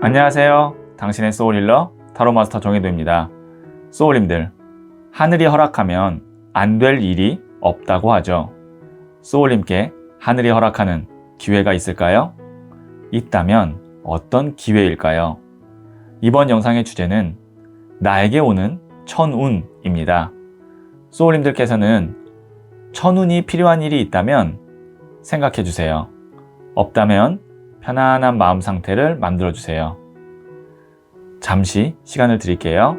안녕하세요. 당신의 소울힐러 타로마스터 정혜도입니다. 소울님들, 하늘이 허락하면 안 될 일이 없다고 하죠. 소울님께 하늘이 허락하는 기회가 있을까요? 있다면 어떤 기회일까요? 이번 영상의 주제는 나에게 오는 천운입니다. 소울님들께서는 천운이 필요한 일이 있다면 생각해 주세요. 없다면 편안한 마음 상태를 만들어 주세요. 잠시 시간을 드릴게요.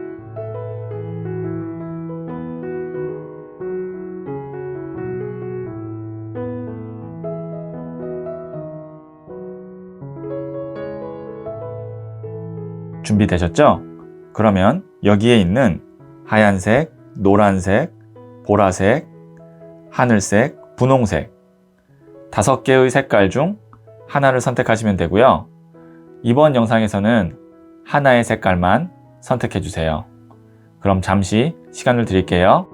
준비되셨죠? 그러면 여기에 있는 하얀색, 노란색, 보라색, 하늘색, 분홍색 5개의 색깔 중 하나를 선택하시면 되고요. 이번 영상에서는 하나의 색깔만 선택해 주세요. 그럼 잠시 시간을 드릴게요.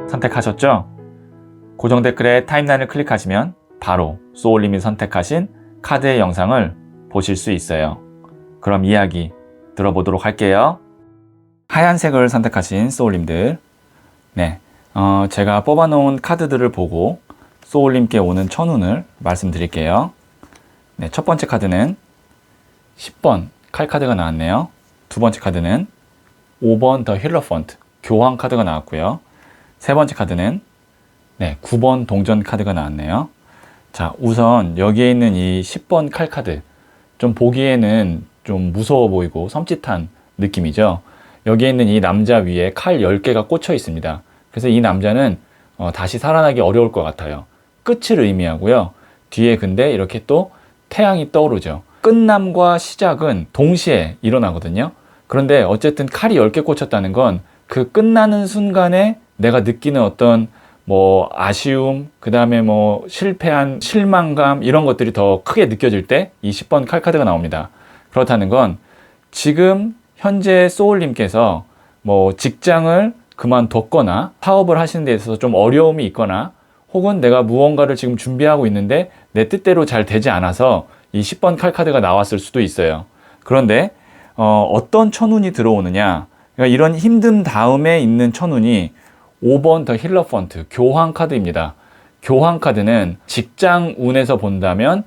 선택하셨죠? 고정 댓글에 타임라인을 클릭하시면 바로 소울님이 선택하신 카드의 영상을 보실 수 있어요. 그럼 이야기 들어보도록 할게요. 하얀색을 선택하신 소울님들, 제가 뽑아놓은 카드들을 보고 소울님께 오는 천운을 말씀드릴게요. 첫 번째 카드는 10번 칼카드가 나왔네요. 두 번째 카드는 5번 더 힐러펀트 교황 카드가 나왔고요. 세 번째 카드는 9번 동전 카드가 나왔네요. 자, 우선 여기에 있는 이 10번 칼카드, 좀 보기에는 좀 무서워 보이고 섬찟한 느낌이죠. 여기에 있는 이 남자 위에 칼 10개가 꽂혀 있습니다. 그래서 이 남자는 다시 살아나기 어려울 것 같아요. 끝을 의미하고요. 뒤에 근데 이렇게 또 태양이 떠오르죠. 끝남과 시작은 동시에 일어나거든요. 그런데 어쨌든 칼이 10개 꽂혔다는 건 그 끝나는 순간에 내가 느끼는 어떤 아쉬움, 그 다음에 실패한 실망감, 이런 것들이 더 크게 느껴질 때 이 10번 칼카드가 나옵니다. 그렇다는 건 지금 현재 소울님께서 직장을 그만뒀거나 사업을 하시는 데 있어서 좀 어려움이 있거나, 혹은 내가 무언가를 지금 준비하고 있는데 내 뜻대로 잘 되지 않아서 이 10번 칼카드가 나왔을 수도 있어요. 그런데 어떤 천운이 들어오느냐, 그러니까 이런 힘든 다음에 있는 천운이 5번 더 힐러펀트 교황 카드입니다. 교황 카드는 직장 운에서 본다면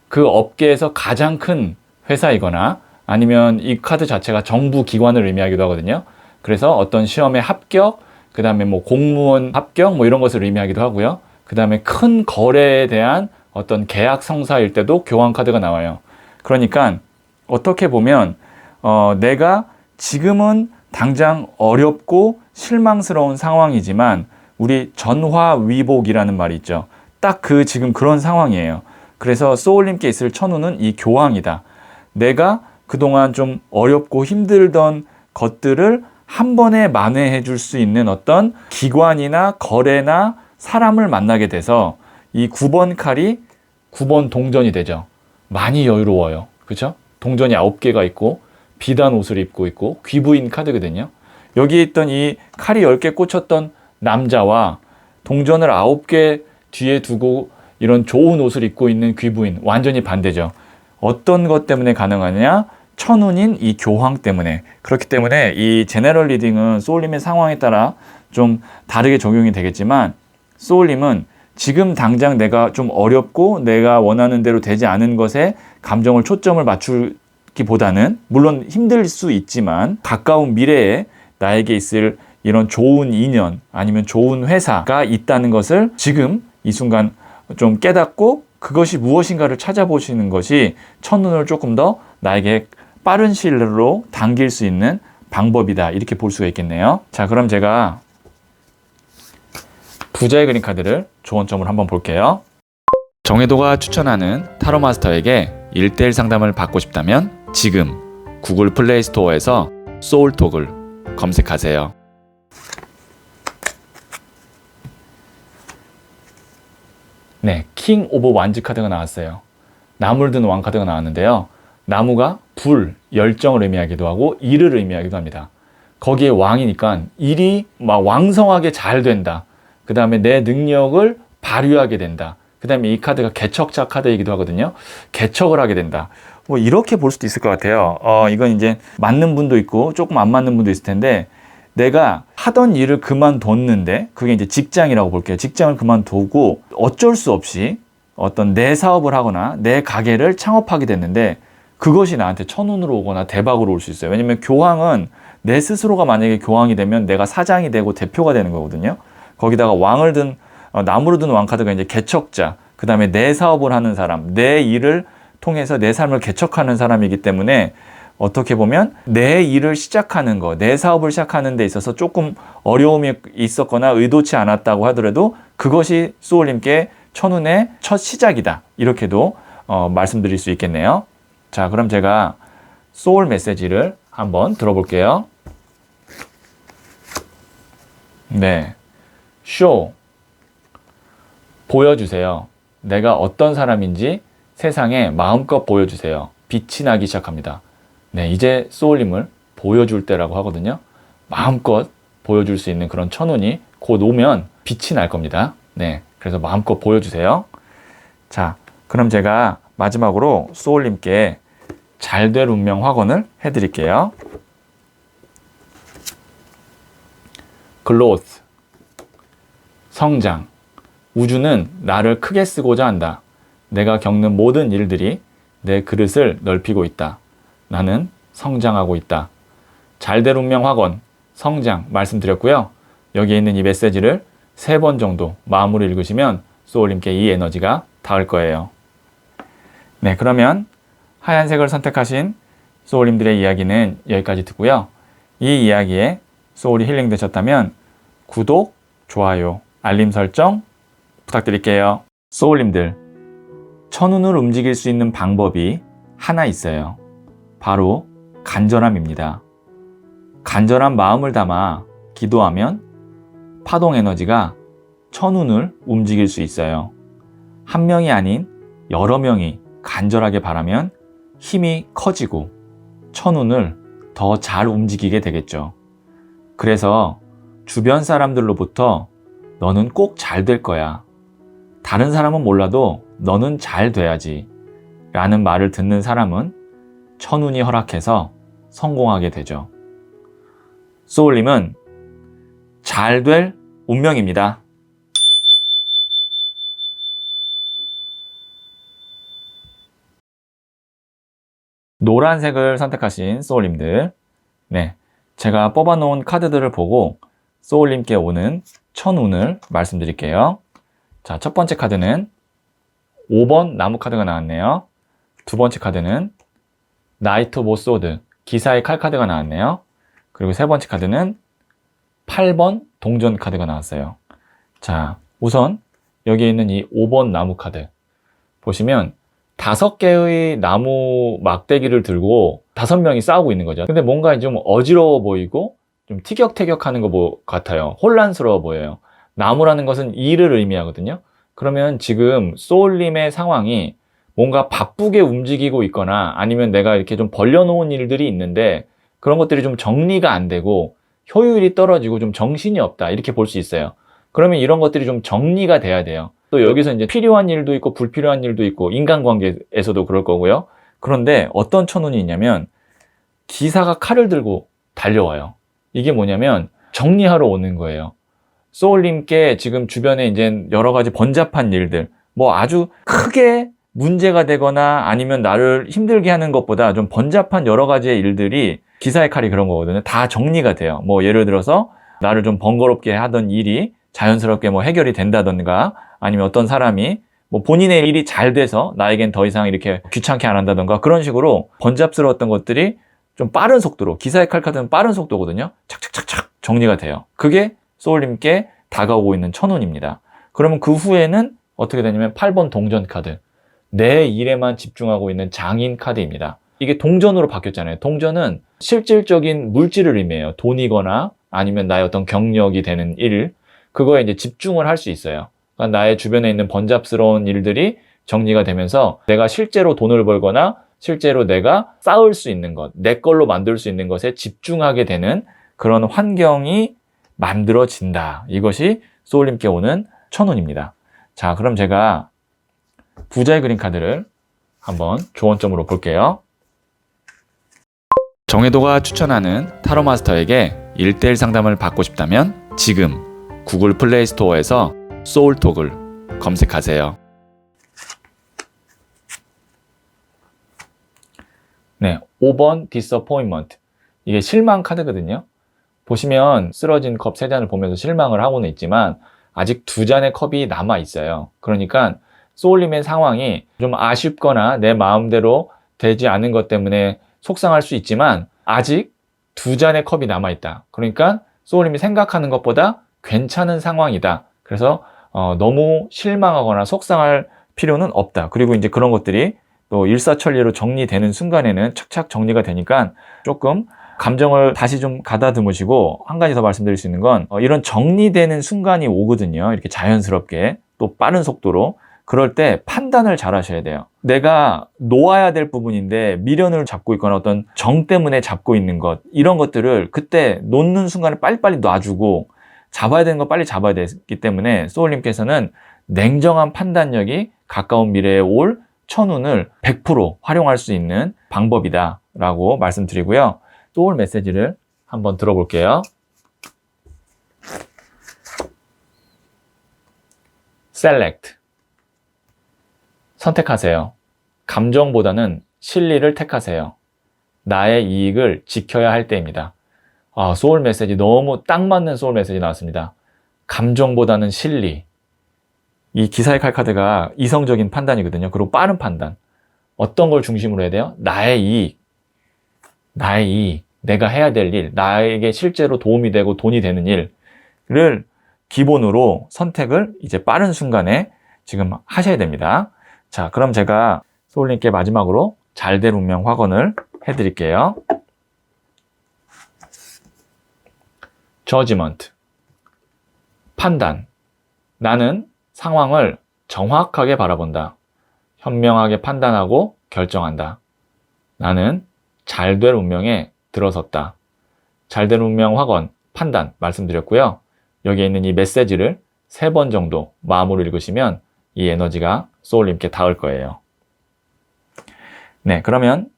그 업계에서 가장 큰 회사이거나, 아니면 이 카드 자체가 정부 기관을 의미하기도 하거든요. 그래서 어떤 시험에 합격, 그 다음에 공무원 합격 이런 것을 의미하기도 하고요. 그 다음에 큰 거래에 대한 어떤 계약 성사일 때도 교황 카드가 나와요. 그러니까 어떻게 보면 내가 지금은 당장 어렵고 실망스러운 상황이지만, 우리 전화위복이라는 말이 있죠. 딱 지금 그런 상황이에요. 그래서 소울님께 있을 천운은 이 교황이다. 내가 그동안 좀 어렵고 힘들던 것들을 한 번에 만회해 줄 수 있는 어떤 기관이나 거래나 사람을 만나게 돼서 이 9번 칼이 9번 동전이 되죠. 많이 여유로워요. 그렇죠? 동전이 9개가 있고 비단 옷을 입고 있고 귀부인 카드거든요. 여기에 있던 이 칼이 10개 꽂혔던 남자와 동전을 9개 뒤에 두고 이런 좋은 옷을 입고 있는 귀부인, 완전히 반대죠. 어떤 것 때문에 가능하냐? 천운인 이 교황 때문에. 그렇기 때문에 이 제너럴 리딩은 소울님의 상황에 따라 좀 다르게 적용이 되겠지만, 소울님은 지금 당장 내가 좀 어렵고 내가 원하는 대로 되지 않은 것에 감정을 초점을 맞추기보다는, 물론 힘들 수 있지만 가까운 미래에 나에게 있을 이런 좋은 인연, 아니면 좋은 회사가 있다는 것을 지금 이 순간 좀 깨닫고 그것이 무엇인가를 찾아보시는 것이 천운을 조금 더 나에게 빠른 시일 내로 당길 수 있는 방법이다, 이렇게 볼 수가 있겠네요. 자, 그럼 제가 부자의 그림 카드를 조언점을 한번 볼게요. 정혜도가 추천하는 타로마스터에게 1:1 상담을 받고 싶다면 지금 구글 플레이 스토어에서 소울톡을 검색하세요. 킹 오브 완즈 카드가 나왔어요. 나무를 든 왕 카드가 나왔는데요. 나무가 불, 열정을 의미하기도 하고 일을 의미하기도 합니다. 거기에 왕이니까 일이 막 왕성하게 잘 된다. 그 다음에 내 능력을 발휘하게 된다. 그 다음에 이 카드가 개척자 카드이기도 하거든요. 개척을 하게 된다. 뭐 이렇게 볼 수도 있을 것 같아요. 이건 이제 맞는 분도 있고 조금 안 맞는 분도 있을 텐데, 내가 하던 일을 그만뒀는데, 그게 이제 직장이라고 볼게요. 직장을 그만두고 어쩔 수 없이 어떤 내 사업을 하거나 내 가게를 창업하게 됐는데, 그것이 나한테 천운으로 오거나 대박으로 올 수 있어요. 왜냐면 교황은 내 스스로가 만약에 교황이 되면 내가 사장이 되고 대표가 되는 거거든요. 거기다가 왕을 든 나무로 든 왕카드가 이제 개척자, 그 다음에 내 사업을 하는 사람, 내 일을 통해서 내 삶을 개척하는 사람이기 때문에, 어떻게 보면 내 일을 시작하는 거, 내 사업을 시작하는 데 있어서 조금 어려움이 있었거나 의도치 않았다고 하더라도 그것이 소울님께 천운의 첫 시작이다. 이렇게도 말씀드릴 수 있겠네요. 자, 그럼 제가 소울 메시지를 한번 들어볼게요. 네. 쇼. 보여주세요. 내가 어떤 사람인지 세상에 마음껏 보여주세요. 빛이 나기 시작합니다. 네, 이제 소울님을 보여줄 때라고 하거든요. 마음껏 보여줄 수 있는 그런 천운이 곧 오면 빛이 날 겁니다. 네, 그래서 마음껏 보여주세요. 자, 그럼 제가 마지막으로 소울님께 잘될 운명 확언을 해드릴게요. 글로스, 성장. 우주는 나를 크게 쓰고자 한다. 내가 겪는 모든 일들이 내 그릇을 넓히고 있다. 나는 성장하고 있다. 잘될 운명 확언, 성장 말씀드렸고요. 여기에 있는 이 메시지를 3번 정도 마음으로 읽으시면 소울님께 이 에너지가 닿을 거예요. 네, 그러면 하얀색을 선택하신 소울님들의 이야기는 여기까지 듣고요. 이 이야기에 소울이 힐링되셨다면 구독, 좋아요, 알림 설정 부탁드릴게요. 소울님들, 천운을 움직일 수 있는 방법이 하나 있어요. 바로 간절함입니다. 간절한 마음을 담아 기도하면 파동 에너지가 천운을 움직일 수 있어요. 한 명이 아닌 여러 명이 간절하게 바라면 힘이 커지고 천운을 더 잘 움직이게 되겠죠. 그래서 주변 사람들로부터 너는 꼭 잘 될 거야. 다른 사람은 몰라도 너는 잘 돼야지. 라는 말을 듣는 사람은 천운이 허락해서 성공하게 되죠. 소울님은 잘 될 운명입니다. 노란색을 선택하신 소울님들, 네, 제가 뽑아놓은 카드들을 보고 소울님께 오는 천운을 말씀드릴게요. 자, 첫 번째 카드는 5번 나무 카드가 나왔네요. 두 번째 카드는 나이트 오브 소드, 기사의 칼 카드가 나왔네요. 그리고 세 번째 카드는 8번 동전 카드가 나왔어요. 자, 우선 여기 있는 이 5번 나무 카드 보시면 5개의 나무 막대기를 들고 5명이 싸우고 있는 거죠. 근데 뭔가 좀 어지러워 보이고 좀 티격태격하는 것 같아요. 혼란스러워 보여요. 나무라는 것은 일을 의미하거든요. 그러면 지금 소울님의 상황이 뭔가 바쁘게 움직이고 있거나 아니면 내가 이렇게 좀 벌려놓은 일들이 있는데 그런 것들이 좀 정리가 안 되고 효율이 떨어지고 좀 정신이 없다, 이렇게 볼 수 있어요. 그러면 이런 것들이 좀 정리가 돼야 돼요. 또 여기서 이제 필요한 일도 있고 불필요한 일도 있고 인간관계에서도 그럴 거고요. 그런데 어떤 천운이 있냐면 기사가 칼을 들고 달려와요. 이게 뭐냐면 정리하러 오는 거예요. 소울님께 지금 주변에 이제 여러 가지 번잡한 일들, 뭐 아주 크게 문제가 되거나 아니면 나를 힘들게 하는 것보다 좀 번잡한 여러 가지의 일들이 기사의 칼이 그런 거거든요. 다 정리가 돼요. 뭐 예를 들어서 나를 좀 번거롭게 하던 일이 자연스럽게 뭐 해결이 된다던가, 아니면 어떤 사람이 뭐 본인의 일이 잘 돼서 나에겐 더 이상 이렇게 귀찮게 안 한다던가, 그런 식으로 번잡스러웠던 것들이 좀 빠른 속도로, 기사의 칼 카드는 빠른 속도거든요. 착착착착 정리가 돼요. 그게 소울님께 다가오고 있는 천운입니다. 그러면 그 후에는 어떻게 되냐면 8번 동전 카드, 내 일에만 집중하고 있는 장인 카드입니다. 이게 동전으로 바뀌었잖아요. 동전은 실질적인 물질을 의미해요. 돈이거나 아니면 나의 어떤 경력이 되는 일, 그거에 이제 집중을 할 수 있어요. 그러니까 나의 주변에 있는 번잡스러운 일들이 정리가 되면서 내가 실제로 돈을 벌거나 실제로 내가 쌓을 수 있는 것, 내 걸로 만들 수 있는 것에 집중하게 되는 그런 환경이 만들어진다. 이것이 소울님께 오는 천운입니다. 자, 그럼 제가 부자의 그림 카드를 한번 조언점으로 볼게요. 정혜도가 추천하는 타로 마스터에게 1:1 상담을 받고 싶다면 지금 구글 플레이 스토어에서 소울톡을 검색하세요. 네, 5번 disappointment. 이게 실망 카드거든요. 보시면 쓰러진 컵 3잔을 보면서 실망을 하고는 있지만 아직 2잔의 컵이 남아 있어요. 그러니까 소울님의 상황이 좀 아쉽거나 내 마음대로 되지 않은 것 때문에 속상할 수 있지만 아직 2잔의 컵이 남아 있다. 그러니까 소울님이 생각하는 것보다 괜찮은 상황이다. 그래서 너무 실망하거나 속상할 필요는 없다. 그리고 이제 그런 것들이 또 일사천리로 정리되는 순간에는 착착 정리가 되니까 조금 감정을 다시 좀 가다듬으시고, 한 가지 더 말씀드릴 수 있는 건 이런 정리되는 순간이 오거든요. 이렇게 자연스럽게 또 빠른 속도로. 그럴 때 판단을 잘 하셔야 돼요. 내가 놓아야 될 부분인데 미련을 잡고 있거나 어떤 정 때문에 잡고 있는 것, 이런 것들을 그때 놓는 순간에 빨리빨리 놔주고 잡아야 되는 거 빨리 잡아야 되기 때문에 소울님께서는 냉정한 판단력이 가까운 미래에 올 천운을 100% 활용할 수 있는 방법이다 라고 말씀드리고요. 소울 메시지를 한번 들어볼게요. Select. 선택하세요. 감정보다는 실리를 택하세요. 나의 이익을 지켜야 할 때입니다. 소울 메시지 너무 딱 맞는 소울 메시지 나왔습니다. 감정보다는 실리. 이 기사의 칼카드가 이성적인 판단이거든요. 그리고 빠른 판단. 어떤 걸 중심으로 해야 돼요? 나의 이익. 내가 해야 될 일, 나에게 실제로 도움이 되고 돈이 되는 일을 기본으로 선택을 이제 빠른 순간에 지금 하셔야 됩니다. 자, 그럼 제가 소울님께 마지막으로 잘될 운명 확언을 해드릴게요. Judgment. 판단. 나는 상황을 정확하게 바라본다. 현명하게 판단하고 결정한다. 나는 잘될 운명에 들어섰다. 잘될 운명 확언, 판단 말씀드렸고요. 여기에 있는 이 메시지를 3번 정도 마음으로 읽으시면 이 에너지가 소울님께 닿을 거예요. 네, 그러면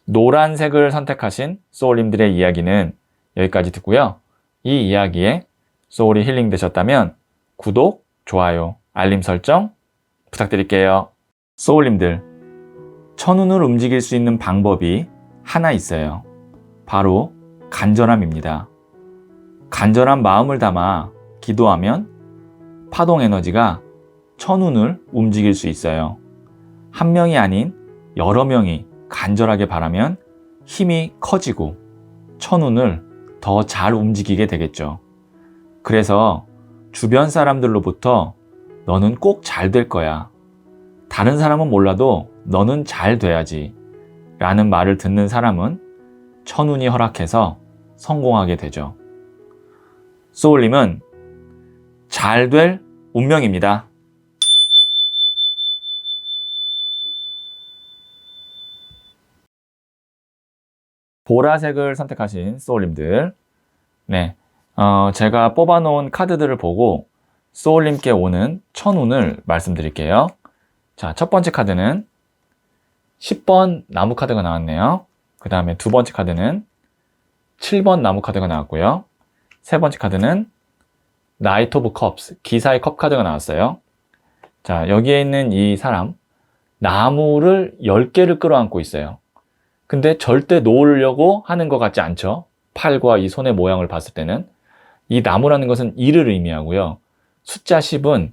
노란색을 선택하신 소울님들의 이야기는 여기까지 듣고요. 이 이야기에 소울이 힐링 되셨다면 구독, 좋아요, 알림 설정 부탁드릴게요. 소울님들, 천운을 움직일 수 있는 방법이 하나 있어요. 바로 간절함입니다. 간절한 마음을 담아 기도하면 파동 에너지가 천운을 움직일 수 있어요. 한 명이 아닌 여러 명이 간절하게 바라면 힘이 커지고 천운을 더 잘 움직이게 되겠죠. 그래서 주변 사람들로부터 너는 꼭 잘 될 거야. 다른 사람은 몰라도 너는 잘 돼야지. 라는 말을 듣는 사람은 천운이 허락해서 성공하게 되죠. 소울님은 잘 될 운명입니다. 보라색을 선택하신 소울님들, 네, 제가 뽑아놓은 카드들을 보고 소울님께 오는 천운을 말씀드릴게요. 자, 첫 번째 카드는 10번 나무 카드가 나왔네요. 그 다음에 두 번째 카드는 7번 나무 카드가 나왔고요. 세 번째 카드는 나이트 오브 컵스, 기사의 컵 카드가 나왔어요. 자, 여기에 있는 이 사람, 나무를 10개를 끌어안고 있어요. 근데 절대 놓으려고 하는 것 같지 않죠? 팔과 이 손의 모양을 봤을 때는. 이 나무라는 것은 일을 의미하고요. 숫자 10은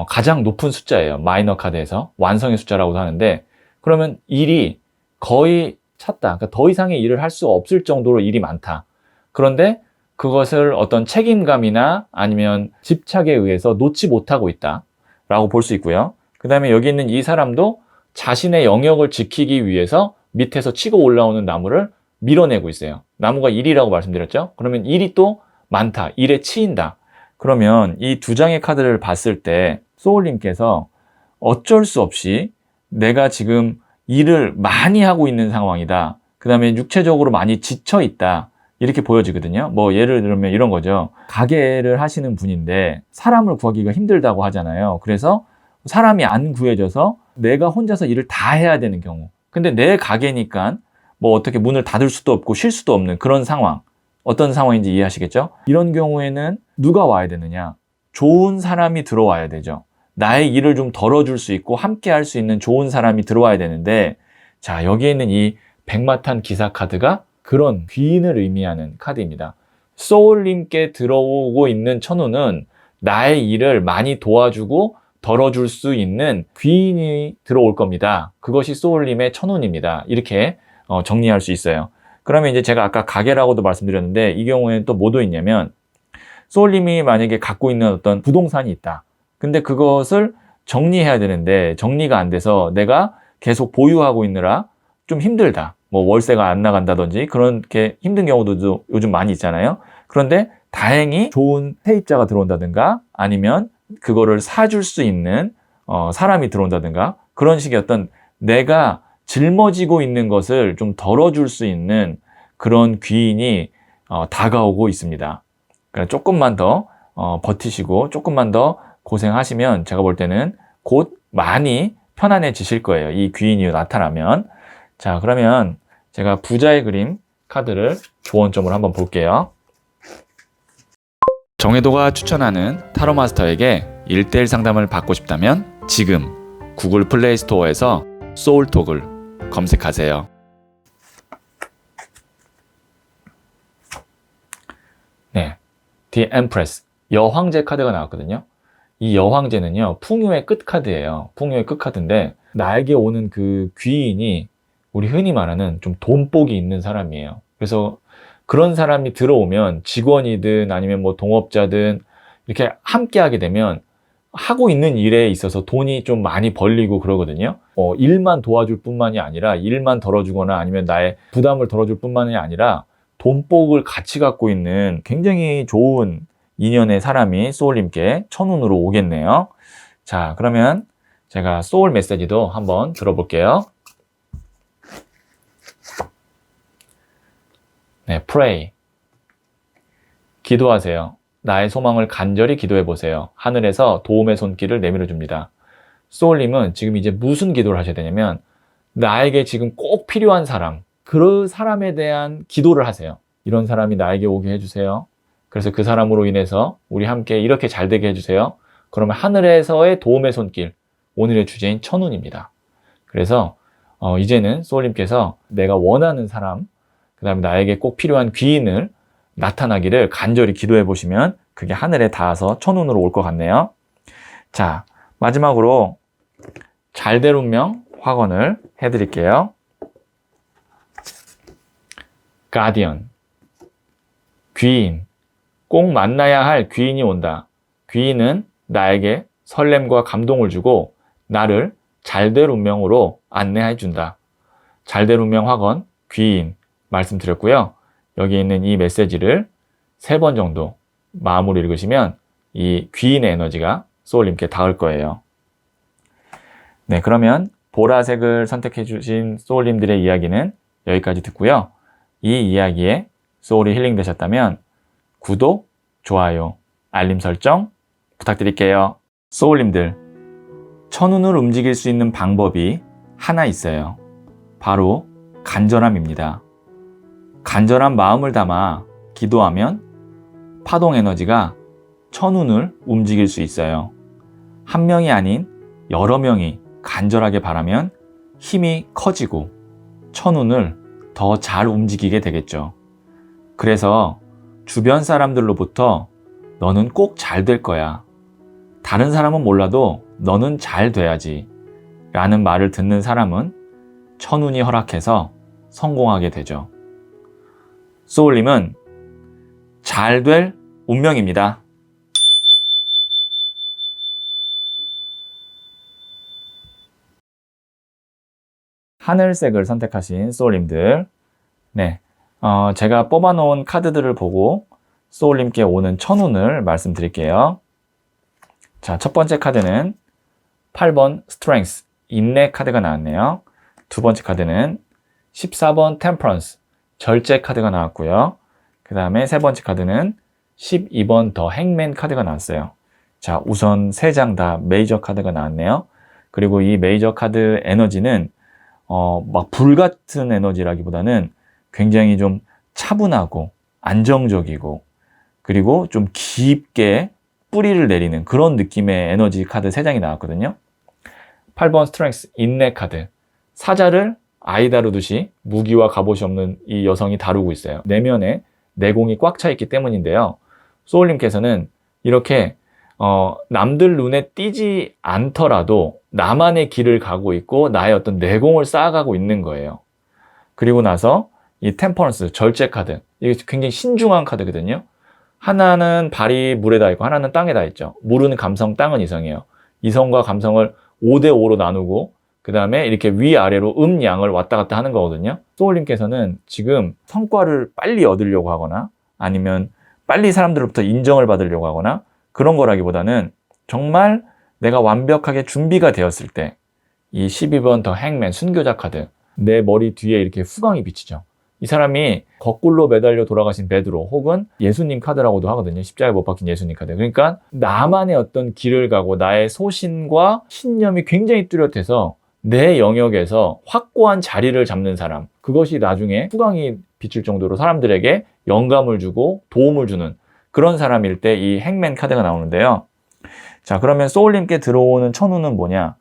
가장 높은 숫자예요. 마이너 카드에서. 완성의 숫자라고도 하는데, 그러면 일이 거의 찼다. 그러니까 더 이상의 일을 할 수 없을 정도로 일이 많다. 그런데 그것을 어떤 책임감이나 아니면 집착에 의해서 놓지 못하고 있다 라고 볼 수 있고요. 그 다음에 여기 있는 이 사람도 자신의 영역을 지키기 위해서 밑에서 치고 올라오는 나무를 밀어내고 있어요. 나무가 일이라고 말씀드렸죠. 그러면 일이 또 많다. 일에 치인다. 그러면 이 두 장의 카드를 봤을 때 소울님께서 어쩔 수 없이 내가 지금 일을 많이 하고 있는 상황이다. 그 다음에 육체적으로 많이 지쳐 있다. 이렇게 보여지거든요. 뭐 예를 들면 이런 거죠. 가게를 하시는 분인데 사람을 구하기가 힘들다고 하잖아요. 그래서 사람이 안 구해져서 내가 혼자서 일을 다 해야 되는 경우. 근데 내 가게니까 뭐 어떻게 문을 닫을 수도 없고 쉴 수도 없는 그런 상황. 어떤 상황인지 이해하시겠죠? 이런 경우에는 누가 와야 되느냐? 좋은 사람이 들어와야 되죠. 나의 일을 좀 덜어줄 수 있고 함께 할 수 있는 좋은 사람이 들어와야 되는데, 자, 여기에 있는 이 백마탄 기사 카드가 그런 귀인을 의미하는 카드입니다. 소울님께 들어오고 있는 천우는 나의 일을 많이 도와주고 덜어줄 수 있는 귀인이 들어올 겁니다. 그것이 소울님의 천운입니다. 이렇게 정리할 수 있어요. 그러면 이제 제가 아까 가게라고도 말씀드렸는데 이 경우에는 또 뭐도 있냐면 소울님이 만약에 갖고 있는 어떤 부동산이 있다. 근데 그것을 정리해야 되는데 정리가 안 돼서 내가 계속 보유하고 있느라 좀 힘들다. 뭐 월세가 안 나간다든지 그렇게 힘든 경우도 요즘 많이 있잖아요. 그런데 다행히 좋은 세입자가 들어온다든가 아니면 그거를 사줄 수 있는 사람이 들어온다든가 그런 식의 어떤 내가 짊어지고 있는 것을 좀 덜어줄 수 있는 그런 귀인이 다가오고 있습니다. 그러니까 조금만 더 버티시고 조금만 더 고생하시면 제가 볼 때는 곧 많이 편안해지실 거예요. 이 귀인이 나타나면. 자, 그러면 제가 부자의 그림 카드를 조언점을 한번 볼게요. 정혜도가 추천하는 타로 마스터에게 1:1 상담을 받고 싶다면 지금 구글 플레이 스토어에서 소울톡을 검색하세요. 네, The Empress, 여황제 카드가 나왔거든요. 이 여황제는요, 풍요의 끝 카드예요. 풍요의 끝 카드인데 나에게 오는 그 귀인이 우리 흔히 말하는 좀 돈복이 있는 사람이에요. 그래서 그런 사람이 들어오면 직원이든 아니면 뭐 동업자든 이렇게 함께 하게 되면 하고 있는 일에 있어서 돈이 좀 많이 벌리고 그러거든요. 일만 도와줄 뿐만이 아니라 일만 덜어주거나 아니면 나의 부담을 덜어줄 뿐만이 아니라 돈복을 같이 갖고 있는 굉장히 좋은 인연의 사람이 소울님께 천운으로 오겠네요. 자, 그러면 제가 소울 메시지도 한번 들어볼게요. 네, pray. 기도하세요. 나의 소망을 간절히 기도해 보세요. 하늘에서 도움의 손길을 내밀어 줍니다. 소울님은 지금 이제 무슨 기도를 하셔야 되냐면 나에게 지금 꼭 필요한 사람, 그 사람에 대한 기도를 하세요. 이런 사람이 나에게 오게 해주세요. 그래서 그 사람으로 인해서 우리 함께 이렇게 잘 되게 해주세요. 그러면 하늘에서의 도움의 손길, 오늘의 주제인 천운입니다. 그래서 이제는 소울님께서 내가 원하는 사람, 그 다음에 나에게 꼭 필요한 귀인을 나타나기를 간절히 기도해 보시면 그게 하늘에 닿아서 천운으로 올 것 같네요. 자, 마지막으로 잘될 운명 확언을 해드릴게요. 가디언, 귀인, 꼭 만나야 할 귀인이 온다. 귀인은 나에게 설렘과 감동을 주고 나를 잘될 운명으로 안내해 준다. 잘될 운명 확언, 귀인 말씀드렸고요. 여기 있는 이 메시지를 3번 정도 마음으로 읽으시면 이 귀인의 에너지가 소울님께 닿을 거예요. 네, 그러면 보라색을 선택해 주신 소울님들의 이야기는 여기까지 듣고요. 이 이야기에 소울이 힐링 되셨다면 구독, 좋아요, 알림 설정 부탁드릴게요. 소울님들, 천운을 움직일 수 있는 방법이 하나 있어요. 바로 간절함입니다. 간절한 마음을 담아 기도하면 파동 에너지가 천운을 움직일 수 있어요. 한 명이 아닌 여러 명이 간절하게 바라면 힘이 커지고 천운을 더 잘 움직이게 되겠죠. 그래서 주변 사람들로부터 너는 꼭 잘 될 거야. 다른 사람은 몰라도 너는 잘 돼야지. 라는 말을 듣는 사람은 천운이 허락해서 성공하게 되죠. 소울님은 잘 될 운명입니다. 하늘색을 선택하신 소울님들, 네, 제가 뽑아놓은 카드들을 보고 소울님께 오는 천운을 말씀드릴게요. 자, 첫 번째 카드는 8번 스트렝스, 인내 카드가 나왔네요. 두 번째 카드는 14번 템퍼런스, 절제 카드가 나왔고요. 그 다음에 세 번째 카드는 12번 더 행맨 카드가 나왔어요. 자, 우선 세 장 다 메이저 카드가 나왔네요. 그리고 이 메이저 카드 에너지는 막 불같은 에너지라기보다는 굉장히 좀 차분하고 안정적이고 그리고 좀 깊게 뿌리를 내리는 그런 느낌의 에너지 카드 3장이 나왔거든요. 8번 스트렝스 인내 카드. 사자를 아이 다루듯이 무기와 갑옷이 없는 이 여성이 다루고 있어요. 내면에 내공이 꽉 차 있기 때문인데요. 소울님께서는 이렇게 남들 눈에 띄지 않더라도 나만의 길을 가고 있고 나의 어떤 내공을 쌓아가고 있는 거예요. 그리고 나서 이 템퍼런스, 절제 카드. 이게 굉장히 신중한 카드거든요. 하나는 발이 물에 닿아 있고 하나는 땅에 닿아 있죠. 물은 감성, 땅은 이성이에요. 이성과 감성을 5대5로 나누고 그 다음에 이렇게 위아래로 양을 왔다 갔다 하는 거거든요. 소울님께서는 지금 성과를 빨리 얻으려고 하거나 아니면 빨리 사람들로부터 인정을 받으려고 하거나 그런 거라기보다는 정말 내가 완벽하게 준비가 되었을 때 이 12번 더 행맨 순교자 카드, 내 머리 뒤에 이렇게 후광이 비치죠. 이 사람이 거꾸로 매달려 돌아가신 베드로 혹은 예수님 카드라고도 하거든요. 십자가에 못 박힌 예수님 카드. 그러니까 나만의 어떤 길을 가고 나의 소신과 신념이 굉장히 뚜렷해서 내 영역에서 확고한 자리를 잡는 사람, 그것이 나중에 후광이 비칠 정도로 사람들에게 영감을 주고 도움을 주는 그런 사람일 때 이 행맨 카드가 나오는데요. 자, 그러면 소울님께 들어오는 천운은 뭐냐?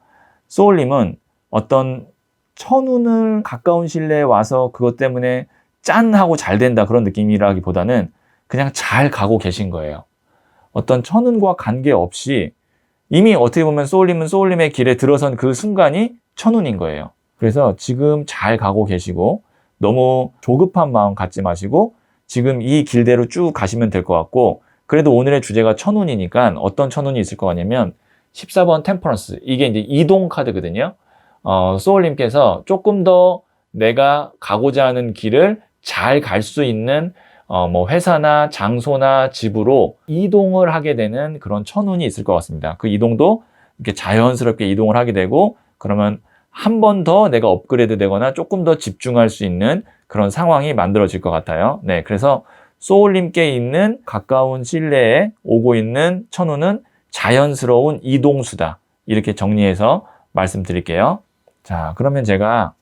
소울님은 어떤 천운을 가까운 신뢰에 와서 그것 때문에 짠 하고 잘 된다 그런 느낌이라기보다는 그냥 잘 가고 계신 거예요. 어떤 천운과 관계없이 이미 어떻게 보면 소울님은 소울님의 길에 들어선 그 순간이 천운인 거예요. 그래서 지금 잘 가고 계시고 너무 조급한 마음 갖지 마시고 지금 이 길대로 쭉 가시면 될 것 같고, 그래도 오늘의 주제가 천운이니까 어떤 천운이 있을 것 같냐면 14번 템퍼런스, 이게 이제 이동 카드거든요. 소울님께서 조금 더 내가 가고자 하는 길을 잘 갈 수 있는 뭐 회사나 장소나 집으로 이동을 하게 되는 그런 천운이 있을 것 같습니다. 그 이동도 이렇게 자연스럽게 이동을 하게 되고 그러면 한 번 더 내가 업그레이드 되거나 조금 더 집중할 수 있는 그런 상황이 만들어질 것 같아요. 네, 그래서 소울님께 있는 가까운 신뢰에 오고 있는 천운은 자연스러운 이동수다. 이렇게 정리해서 말씀드릴게요. 자, 그러면 제가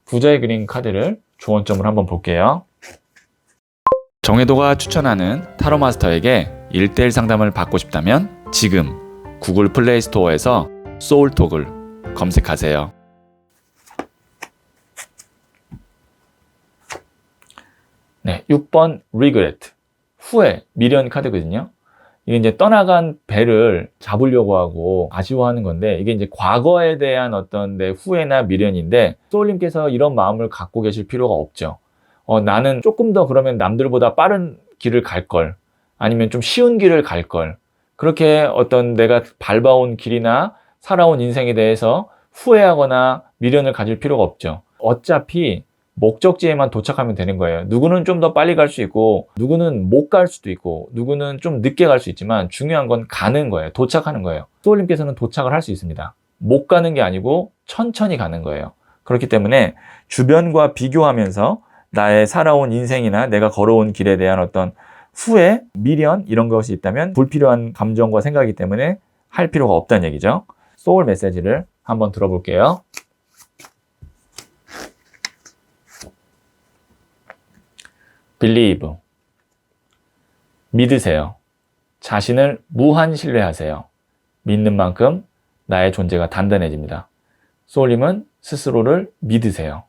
부자의 그림 카드를 조언점을 한번 볼게요. 정혜도가 추천하는 타로 마스터에게 1:1 상담을 받고 싶다면 지금 구글 플레이 스토어에서 소울톡을 검색하세요. 네, 6번 regret, 후회, 미련 카드거든요. 이게 이제 떠나간 배를 잡으려고 하고 아쉬워하는 건데 이게 이제 과거에 대한 어떤 내 후회나 미련인데 소울님께서 이런 마음을 갖고 계실 필요가 없죠. 나는 조금 더 그러면 남들보다 빠른 길을 갈 걸, 아니면 좀 쉬운 길을 갈 걸, 그렇게 어떤 내가 밟아온 길이나 살아온 인생에 대해서 후회하거나 미련을 가질 필요가 없죠. 어차피 목적지에만 도착하면 되는 거예요. 누구는 좀 더 빨리 갈 수 있고 누구는 못 갈 수도 있고 누구는 좀 늦게 갈 수 있지만 중요한 건 가는 거예요. 도착하는 거예요. 소울님께서는 도착을 할 수 있습니다. 못 가는 게 아니고 천천히 가는 거예요. 그렇기 때문에 주변과 비교하면서 나의 살아온 인생이나 내가 걸어온 길에 대한 어떤 후회, 미련 이런 것이 있다면 불필요한 감정과 생각이기 때문에 할 필요가 없다는 얘기죠. 소울 메시지를 한번 들어볼게요. Believe. 믿으세요. 자신을 무한 신뢰하세요. 믿는 만큼 나의 존재가 단단해집니다. 소울님은 스스로를 믿으세요.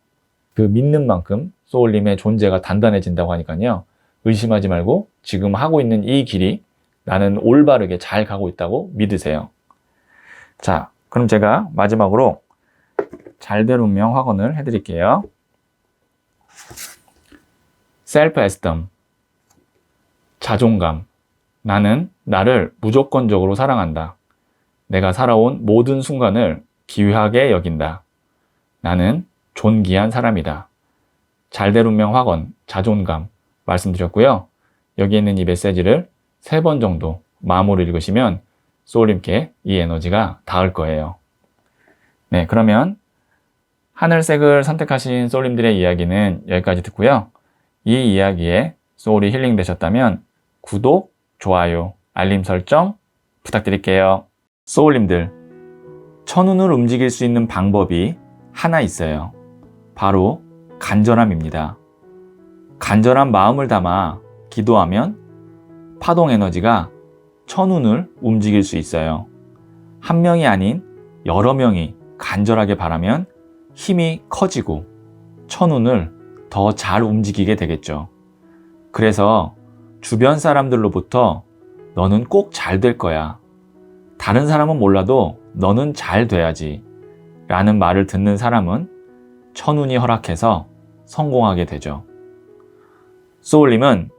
그 믿는 만큼 소울님의 존재가 단단해진다고 하니까요. 의심하지 말고 지금 하고 있는 이 길이 나는 올바르게 잘 가고 있다고 믿으세요. 자, 그럼 제가 마지막으로 잘될 운명 확언을 해드릴게요. self-esteem, 자존감. 나는 나를 무조건적으로 사랑한다. 내가 살아온 모든 순간을 귀하게 여긴다. 나는 존귀한 사람이다. 잘될 운명 확언, 자존감 말씀드렸고요. 여기 있는 이 메시지를 3번 정도 마음으로 읽으시면 소울님께 이 에너지가 닿을 거예요. 네, 그러면 하늘색을 선택하신 소울님들의 이야기는 여기까지 듣고요. 이 이야기에 소울이 힐링 되셨다면 구독, 좋아요, 알림 설정 부탁드릴게요. 소울님들, 천운을 움직일 수 있는 방법이 하나 있어요. 바로 간절함입니다. 간절한 마음을 담아 기도하면 파동 에너지가 천운을 움직일 수 있어요. 한 명이 아닌 여러 명이 간절하게 바라면 힘이 커지고 천운을 더 잘 움직이게 되겠죠. 그래서 주변 사람들로부터 너는 꼭 잘 될 거야. 다른 사람은 몰라도 너는 잘 돼야지. 라는 말을 듣는 사람은 천운이 허락해서 성공하게 되죠. 소울님은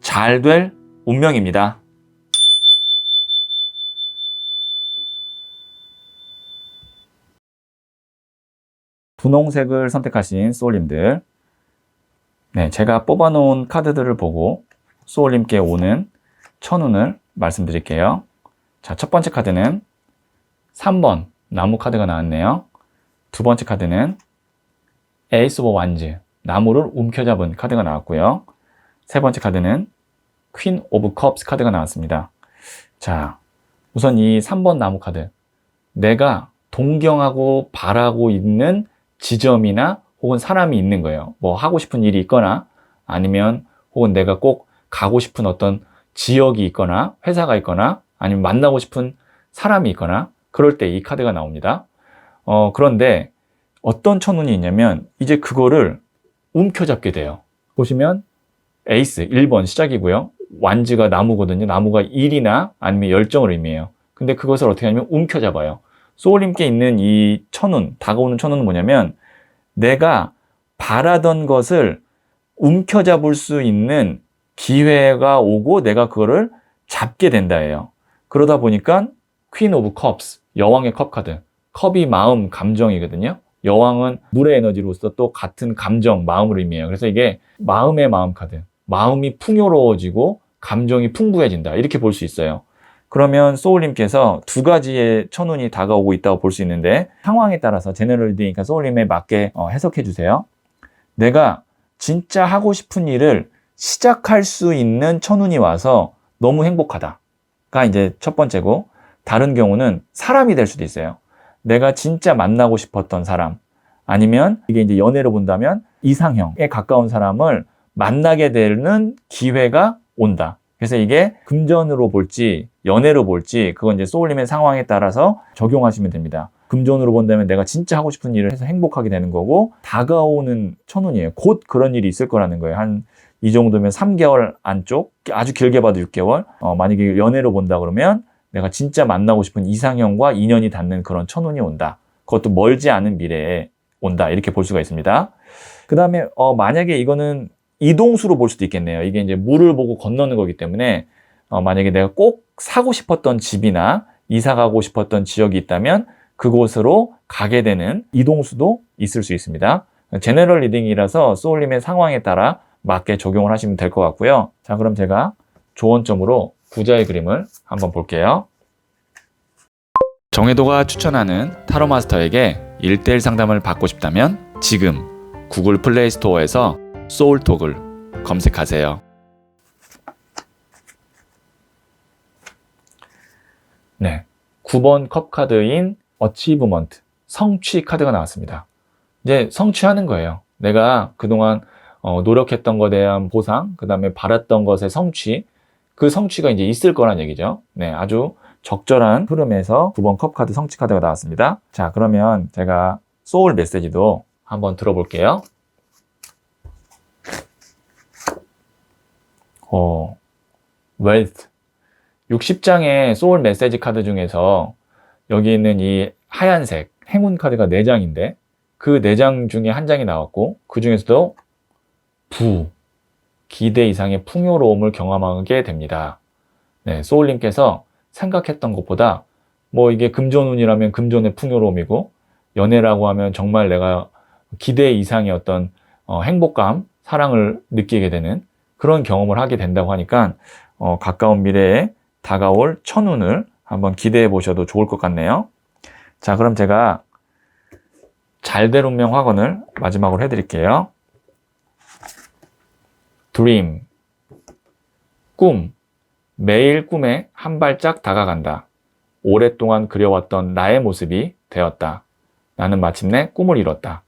잘 될 운명입니다. 분홍색을 선택하신 소울님들, 네, 제가 뽑아놓은 카드들을 보고 소울님께 오는 천운을 말씀드릴게요. 자, 첫 번째 카드는 3번 나무 카드가 나왔네요. 두 번째 카드는 에이스 오브 완즈, 나무를 움켜잡은 카드가 나왔고요. 세 번째 카드는 퀸 오브 컵스 카드가 나왔습니다. 자, 우선 이 3번 나무 카드, 내가 동경하고 바라고 있는 지점이나 혹은 사람이 있는 거예요. 뭐 하고 싶은 일이 있거나 아니면 혹은 내가 꼭 가고 싶은 어떤 지역이 있거나 회사가 있거나 아니면 만나고 싶은 사람이 있거나 그럴 때 이 카드가 나옵니다. 그런데 어떤 천운이 있냐면 이제 그거를 움켜잡게 돼요. 보시면 에이스 1번 시작이고요. 완즈가 나무거든요. 나무가 일이나 아니면 열정을 의미해요. 근데 그것을 어떻게 하냐면 움켜잡아요. 소울님께 있는 이 천운, 다가오는 천운은 뭐냐면 내가 바라던 것을 움켜잡을 수 있는 기회가 오고 내가 그거를 잡게 된다예요. 그러다 보니까 퀸 오브 컵스, 여왕의 컵 카드. 컵이 마음, 감정이거든요. 여왕은 물의 에너지로서 또 같은 감정, 마음을 의미해요. 그래서 이게 마음의 마음 카드. 마음이 풍요로워지고 감정이 풍부해진다. 이렇게 볼 수 있어요. 그러면 소울님께서 두 가지의 천운이 다가오고 있다고 볼 수 있는데 상황에 따라서 제너럴 리딩이니까 소울님에 맞게 해석해 주세요. 내가 진짜 하고 싶은 일을 시작할 수 있는 천운이 와서 너무 행복하다가 이제 첫 번째고, 다른 경우는 사람이 될 수도 있어요. 내가 진짜 만나고 싶었던 사람, 아니면 이게 이제 연애로 본다면 이상형에 가까운 사람을 만나게 되는 기회가 온다. 그래서 이게 금전으로 볼지 연애로 볼지 그건 이제 소울님의 상황에 따라서 적용하시면 됩니다. 금전으로 본다면 내가 진짜 하고 싶은 일을 해서 행복하게 되는 거고, 다가오는 천운이에요. 곧 그런 일이 있을 거라는 거예요. 한 이 정도면 3개월 안쪽, 아주 길게 봐도 6개월. 만약에 연애로 본다 그러면 내가 진짜 만나고 싶은 이상형과 인연이 닿는 그런 천운이 온다. 그것도 멀지 않은 미래에 온다. 이렇게 볼 수가 있습니다. 그 다음에 만약에 이거는 이동수로 볼 수도 있겠네요. 이게 이제 물을 보고 건너는 거기 때문에 만약에 내가 꼭 사고 싶었던 집이나 이사 가고 싶었던 지역이 있다면 그곳으로 가게 되는 이동수도 있을 수 있습니다. 제너럴 리딩이라서 소울님의 상황에 따라 맞게 적용을 하시면 될 것 같고요. 자, 그럼 제가 조언점으로 구자의 그림을 한번 볼게요. 정혜도가 추천하는 타로 마스터에게 1:1 상담을 받고 싶다면 지금 구글 플레이 스토어에서 소울톡을 검색하세요. 네, 9번 컵 카드인 어치브먼트, 성취 카드가 나왔습니다. 이제 성취하는 거예요. 내가 그동안 노력했던 것에 대한 보상, 그 다음에 바랐던 것의 성취, 그 성취가 이제 있을 거란 얘기죠. 네, 아주 적절한 흐름에서 9번 컵 카드 성취 카드가 나왔습니다. 자, 그러면 제가 소울 메시지도 한번 들어볼게요. 웨alth. 60장의 소울 메시지 카드 중에서 여기 있는 이 하얀색 행운 카드가 4장인데 그 4장 중에 한 장이 나왔고, 그 중에서도 기대 이상의 풍요로움을 경험하게 됩니다. 네, 소울님께서 생각했던 것보다 뭐 이게 금전운이라면 금전의 풍요로움이고, 연애라고 하면 정말 내가 기대 이상의 어떤 행복감, 사랑을 느끼게 되는 그런 경험을 하게 된다고 하니까 가까운 미래에 다가올 천운을 한번 기대해 보셔도 좋을 것 같네요. 자, 그럼 제가 잘될 운명 확언을 마지막으로 해드릴게요. dream, 꿈, 매일 꿈에 한 발짝 다가간다. 오랫동안 그려왔던 나의 모습이 되었다. 나는 마침내 꿈을 이뤘다.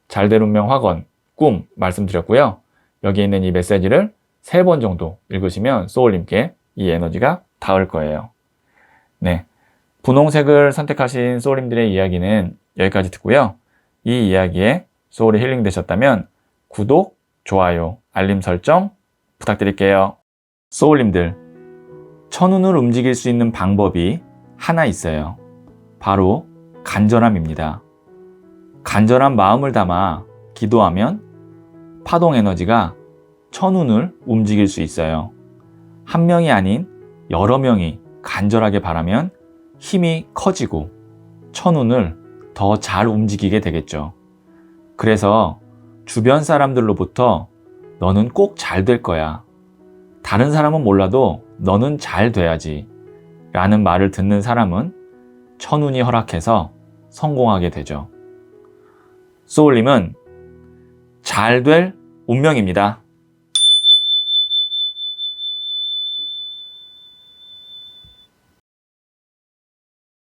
잘될 운명 확언, 꿈 말씀드렸고요. 여기 있는 이 메시지를 3번 정도 읽으시면 소울님께 이 에너지가 닿을 거예요. 네, 분홍색을 선택하신 소울님들의 이야기는 여기까지 듣고요. 이 이야기에 소울이 힐링 되셨다면 구독, 좋아요, 알림 설정 부탁드릴게요. 소울님들, 천운을 움직일 수 있는 방법이 하나 있어요. 바로 간절함입니다. 간절한 마음을 담아 기도하면 파동 에너지가 천운을 움직일 수 있어요. 한 명이 아닌 여러 명이 간절하게 바라면 힘이 커지고 천운을 더 잘 움직이게 되겠죠. 그래서 주변 사람들로부터 너는 꼭 잘 될 거야. 다른 사람은 몰라도 너는 잘 돼야지. 라는 말을 듣는 사람은 천운이 허락해서 성공하게 되죠. 소울님은 잘 될 운명입니다.